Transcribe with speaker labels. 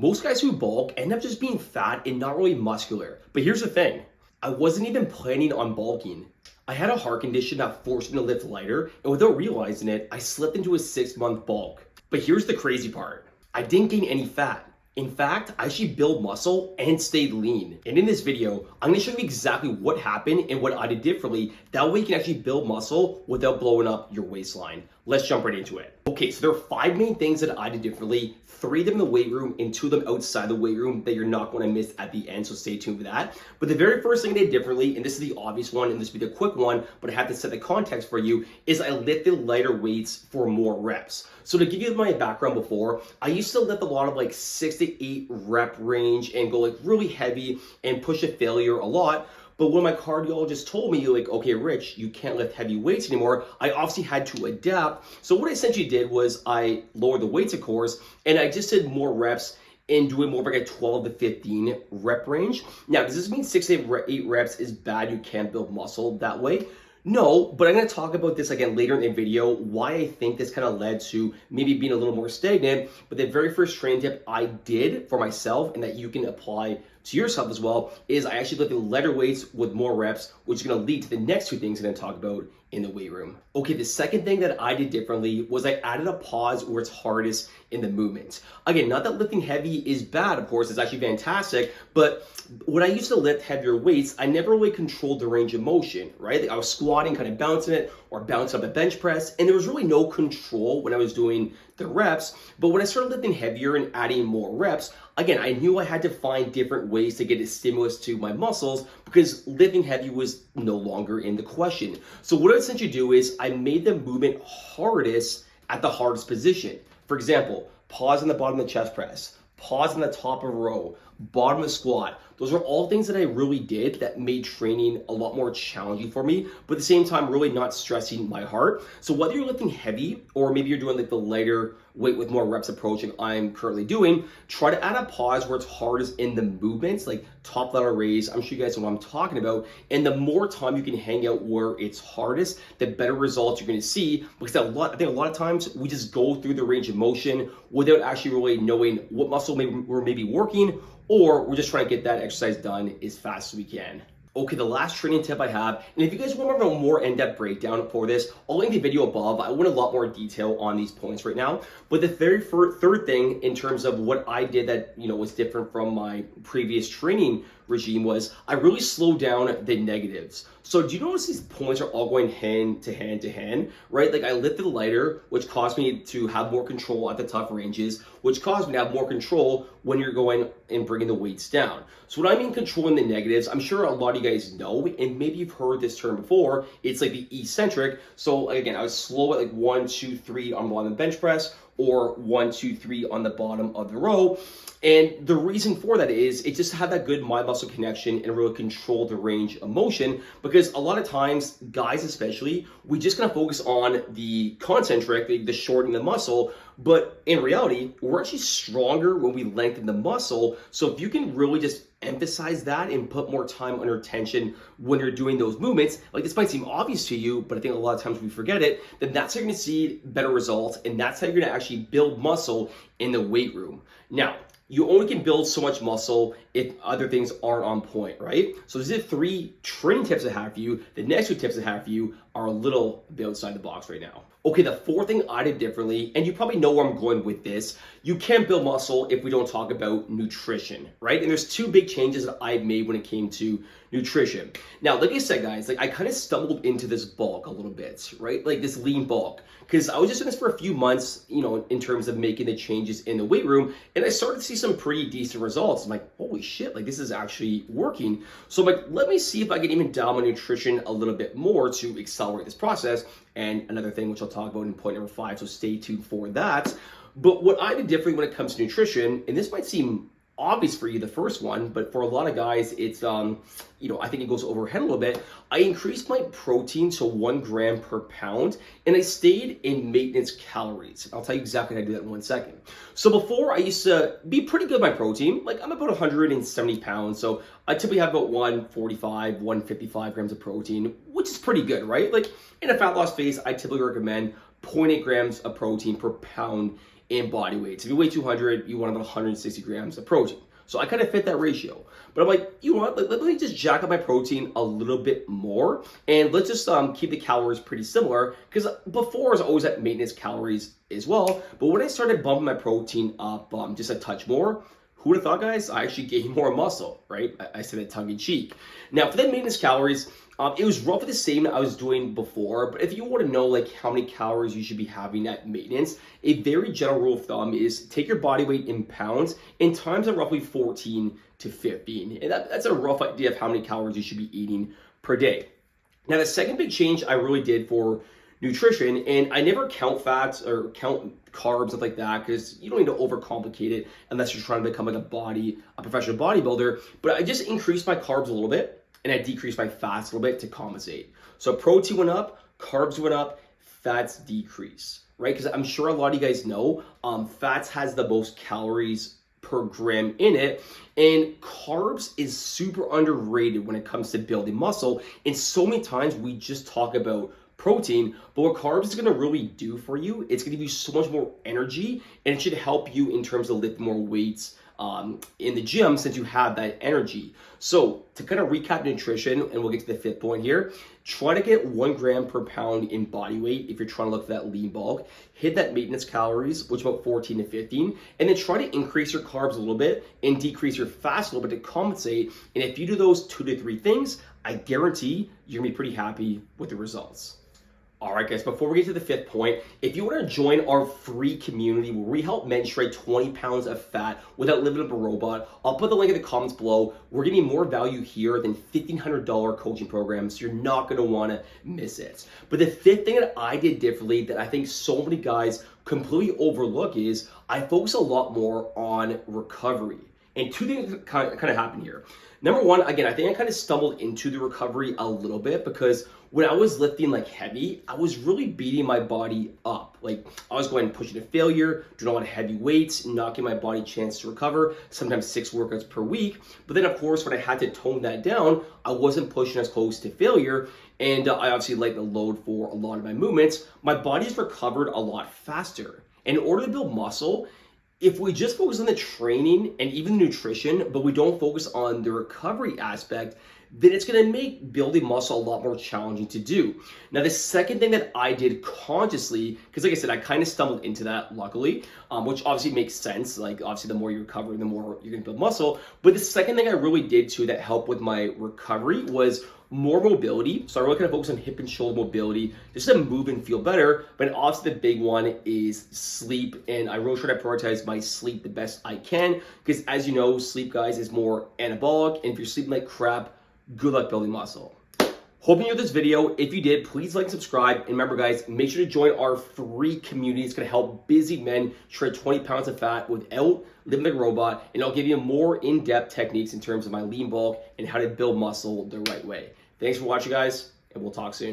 Speaker 1: Most guys who bulk end up just being fat and not really muscular. But here's the thing, I wasn't even planning on bulking. I had a heart condition that forced me to lift lighter, and without realizing it, I slipped into a 6-month bulk. But here's the crazy part, I didn't gain any fat. In fact, I actually built muscle and stayed lean. And in this video, I'm gonna show you exactly what happened and what I did differently. That way you can actually build muscle without blowing up your waistline. Let's jump right into it. Okay, so there are 5 main things that I did differently, 3 of them in the weight room and 2 of them outside the weight room that you're not gonna miss at the end, so stay tuned for that. But the very first thing I did differently, and this is the obvious one, and this will be the quick one, but I have to set the context for you, is I lifted lighter weights for more reps. So to give you my background before, I used to lift a lot of like 6 to 8 rep range and go like really heavy and push to failure a lot. But when my cardiologist told me, like, okay, Rich, you can't lift heavy weights anymore, I obviously had to adapt. So what I essentially did was I lowered the weights, of course, and I just did more reps and doing more of like a 12 to 15 rep range. Now, does this mean 6 to 8 reps is bad? You can't build muscle that way? No, but I'm going to talk about this again later in the video, why I think this kind of led to maybe being a little more stagnant. But the very first training tip I did for myself and that you can apply to yourself as well is I actually lifted lighter weights with more reps, which is going to lead to the next 2 things I'm going to talk about in the weight room. Okay, the second thing that I did differently was I added a pause where it's hardest in the movement. Again, not that lifting heavy is bad, of course, it's actually fantastic, but when I used to lift heavier weights, I never really controlled the range of motion, right? Like I was squatting, kind of bouncing it, or bouncing up a bench press, and there was really no control when I was doing the reps. But when I started lifting heavier and adding more reps, again, I knew I had to find different ways to get a stimulus to my muscles because lifting heavy was no longer in the question. So what I essentially do is I made the movement hardest at the hardest position. For example, pause on the bottom of the chest press, pause on the top of a row, bottom of the squat. Those are all things that I really did that made training a lot more challenging for me, but at the same time, really not stressing my heart. So whether you're lifting heavy or maybe you're doing like the lighter weight with more reps approach like I'm currently doing, try to add a pause where it's hardest in the movements, like top lateral raise. I'm sure you guys know what I'm talking about. And the more time you can hang out where it's hardest, the better results you're gonna see. Because I think a lot of times we just go through the range of motion without actually really knowing what muscle we're maybe working, or we're just trying to get that exercise done as fast as we can. Okay, the last training tip I have, and if you guys want a more in-depth breakdown for this, I'll link the video above. I went a lot more detail on these points right now. But the third thing in terms of what I did that was different from my previous training regime was I really slowed down the negatives. So do you notice these points are all going hand to hand, right? Like I lifted lighter, which caused me to have more control at the tough ranges, which caused me to have more control when you're going and bringing the weights down. So what I mean controlling the negatives, I'm sure a lot of you guys know, and maybe you've heard this term before, it's like the eccentric. So again, I was slow at like 1, 2, 3 on the bench press, or 1, 2, 3 on the bottom of the row. And the reason for that is it just had that good mind muscle connection and really control the range of motion, because a lot of times, guys especially, we just kind of focus on the concentric, the shortening the muscle, but in reality, we're actually stronger when we lengthen the muscle. So if you can really just emphasize that and put more time under tension when you're doing those movements, like this might seem obvious to you, but I think a lot of times we forget it, then that's how you're gonna see better results, and that's how you're gonna actually build muscle in the weight room. Now, you only can build so much muscle if other things aren't on point, right? So these are 3 training tips I have for you. The next 2 tips I have for you are a little bit outside the box right now. Okay, the 4th thing I did differently, and you probably know where I'm going with this, you can't build muscle if we don't talk about nutrition, right? And there's 2 big changes that I made when it came to nutrition. Now, like I said, guys, like I kind of stumbled into this bulk a little bit, right? Like this lean bulk, because I was just doing this for a few months, in terms of making the changes in the weight room, and I started to see some pretty decent results. I'm like, holy shit, like this is actually working. So I'm like, let me see if I can even dial my nutrition a little bit more to accelerate this process. And another thing, which I'll talk about in point number 5, so stay tuned for that. But what I did differently when it comes to nutrition, and this might seem obvious for you, the first one, but for a lot of guys, it's, I think it goes overhead a little bit. I increased my protein to 1 gram per pound, and I stayed in maintenance calories. I'll tell you exactly how to do that in 1 second. So before, I used to be pretty good with my protein. Like I'm about 170 pounds, so I typically have about 145, 155 grams of protein, which is pretty good, right? Like in a fat loss phase, I typically recommend 0.8 grams of protein per pound in body weight. So if you weigh 200, you want about 160 grams of protein. So I kind of fit that ratio. But I'm like, you know what, let me just jack up my protein a little bit more, and let's just keep the calories pretty similar, because before I was always at maintenance calories as well. But when I started bumping my protein up just a touch more, who would have thought, guys? I actually gained more muscle, right? I said it tongue in cheek. Now, for the maintenance calories, it was roughly the same I was doing before, but if you want to know like how many calories you should be having at maintenance, a very general rule of thumb is take your body weight in pounds and times it roughly 14 to 15. And that's a rough idea of how many calories you should be eating per day. Now, the second big change I really did for nutrition, and I never count fats or count carbs, stuff like that, because you don't need to overcomplicate it unless you're trying to become like a professional bodybuilder. But I just increased my carbs a little bit, and I decreased my fats a little bit to compensate. So protein went up, carbs went up, fats decrease, right? Because I'm sure a lot of you guys know fats has the most calories per gram in it, and carbs is super underrated when it comes to building muscle. And so many times we just talk about protein, but what carbs is going to really do for you, it's going to give you so much more energy, and it should help you in terms of lifting more weights in the gym, since you have that energy. So to kind of recap nutrition, and we'll get to the fifth point here, try to get 1 gram per pound in body weight if you're trying to look for that lean bulk. Hit that maintenance calories, which is about 14 to 15, and then try to increase your carbs a little bit and decrease your fats a little bit to compensate. And if you do those 2 to 3 things, I guarantee you're gonna be pretty happy with the results. All right, guys, before we get to the fifth point, if you want to join our free community where we help men shed 20 pounds of fat without living up a robot, I'll put the link in the comments below. We're giving more value here than $1,500 coaching programs, so you're not going to want to miss it. But the fifth thing that I did differently that I think so many guys completely overlook is I focus a lot more on recovery. And 2 things kind of happen here. Number one, again, I think I kind of stumbled into the recovery a little bit because when I was lifting like heavy, I was really beating my body up. Like I was going pushing to failure, doing a lot of heavy weights, not giving my body a chance to recover, sometimes 6 workouts per week. But then of course, when I had to tone that down, I wasn't pushing as close to failure. And I obviously lightened the load for a lot of my movements. My body's recovered a lot faster. And in order to build muscle, if we just focus on the training and even nutrition, but we don't focus on the recovery aspect, then it's going to make building muscle a lot more challenging to do. Now, the second thing that I did consciously, because like I said, I kind of stumbled into that luckily, which obviously makes sense. Like obviously the more you recover, the more you're going to build muscle. But the second thing I really did too that helped with my recovery was more mobility. So I really kind of focus on hip and shoulder mobility just to move and feel better. But also the big one is sleep. And I really try to prioritize my sleep the best I can, because as you know, sleep, guys, is more anabolic. And if you're sleeping like crap, good luck building muscle. Hope you enjoyed this video. If you did, please like and subscribe. And remember, guys, make sure to join our free community. It's going to help busy men shred 20 pounds of fat without living like a robot. And I'll give you more in-depth techniques in terms of my lean bulk and how to build muscle the right way. Thanks for watching, guys, and we'll talk soon.